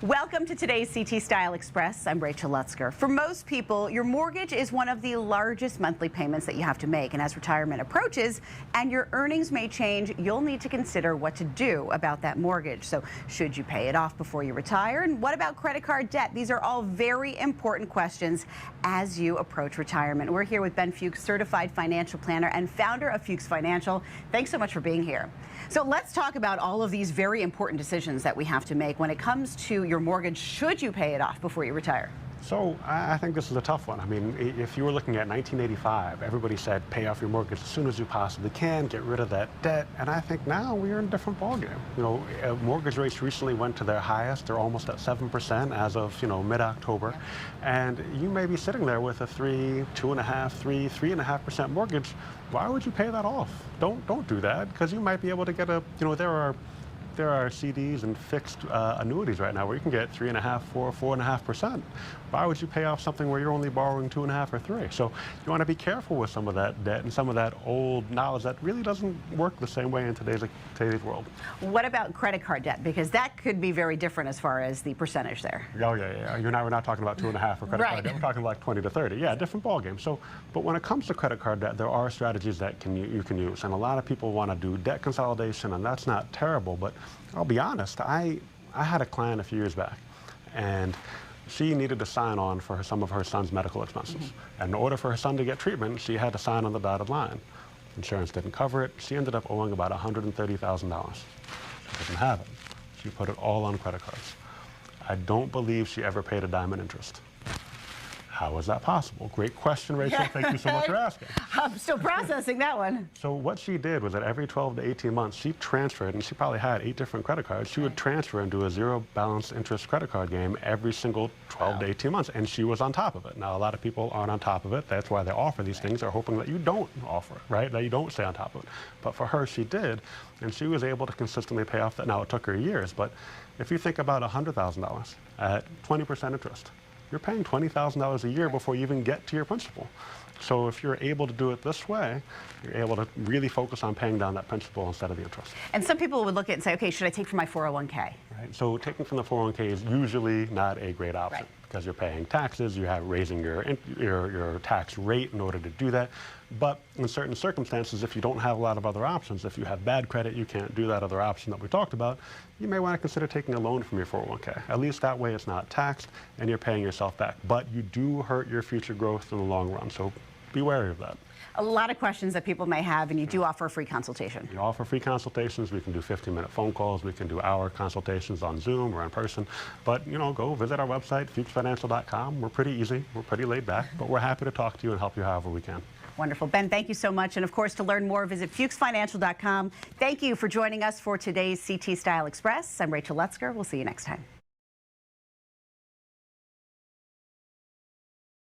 Welcome to today's CT Style Express. I'm Rachel Lutzker. For most people, your mortgage is one of the largest monthly payments that you have to make. And as retirement approaches and your earnings may change, you'll need to consider what to do about that mortgage. So should you pay it off before you retire? And what about credit card debt? These are all very important questions as you approach retirement. We're here with Ben Fuchs, certified financial planner and founder of Fuchs Financial. Thanks so much for being here. So let's talk about all of these very important decisions that we have to make when it comes to your mortgage. Should you pay it off before you retire? So I think this is a tough one. I mean, if you were looking at 1985, everybody said pay off your mortgage as soon as you possibly can, get rid of that debt. And I think now we're in a different ballgame. You know, mortgage rates recently went to their highest. They're almost at 7% as of, mid-October. And you may be sitting there with a 3.5% mortgage. Why would you pay that off? Don't do that, because you might be able to get there are CDs and fixed annuities right now where you can get 3.5%, 4.5%. Why would you pay off something where you're only borrowing 2.5% or 3%? So you want to be careful with some of that debt and some of that old knowledge that really doesn't work the same way in today's world. What about credit card debt? Because that could be very different as far as the percentage there. Oh yeah. We're not talking about 2.5% for credit card debt. We're talking like 20 to 30. Yeah, different ballgame. So, but when it comes to credit card debt, there are strategies that you can use, and a lot of people want to do debt consolidation, and that's not terrible. But I'll be honest, I had a client a few years back, and she needed to sign on for some of her son's medical expenses. And in order for her son to get treatment, she had to sign on the dotted line. Insurance didn't cover it. She ended up owing about $130,000. She doesn't have it. She put it all on credit cards. I don't believe she ever paid a dime in interest. How is that possible? Great question, Rachel. Thank you so much for asking. I'm still processing that one. So what she did was that every 12 to 18 months, she transferred, and she probably had 8 different credit cards. She would transfer into a zero balance interest credit card game every single 12 to 18 months, and she was on top of it. Now, a lot of people aren't on top of it. That's why they offer these things. They're hoping that you don't offer it, right? That you don't stay on top of it. But for her, she did, and she was able to consistently pay off that. Now, it took her years, but if you think about $100,000 at 20% interest, you're paying $20,000 a year before you even get to your principal. So if you're able to do it this way, you're able to really focus on paying down that principal instead of the interest. And some people would look at it and say, okay, should I take from my 401k? Right. So taking from the 401k is usually not a great option, because you're paying taxes, you have raising your tax rate in order to do that. But in certain circumstances, if you don't have a lot of other options, if you have bad credit, you can't do that other option that we talked about, you may want to consider taking a loan from your 401k. At least that way it's not taxed and you're paying yourself back. But you do hurt your future growth in the long run, so be wary of that. A lot of questions that people may have, and you do offer a free consultation. We offer free consultations. We can do 15-minute phone calls. We can do hour consultations on Zoom or in person. But, go visit our website, fuchsfinancial.com. We're pretty easy. We're pretty laid back. But we're happy to talk to you and help you however we can. Wonderful. Ben, thank you so much. And of course, to learn more, visit fuchsfinancial.com. Thank you for joining us for today's CT Style Express. I'm Rachel Lutzker. We'll see you next time.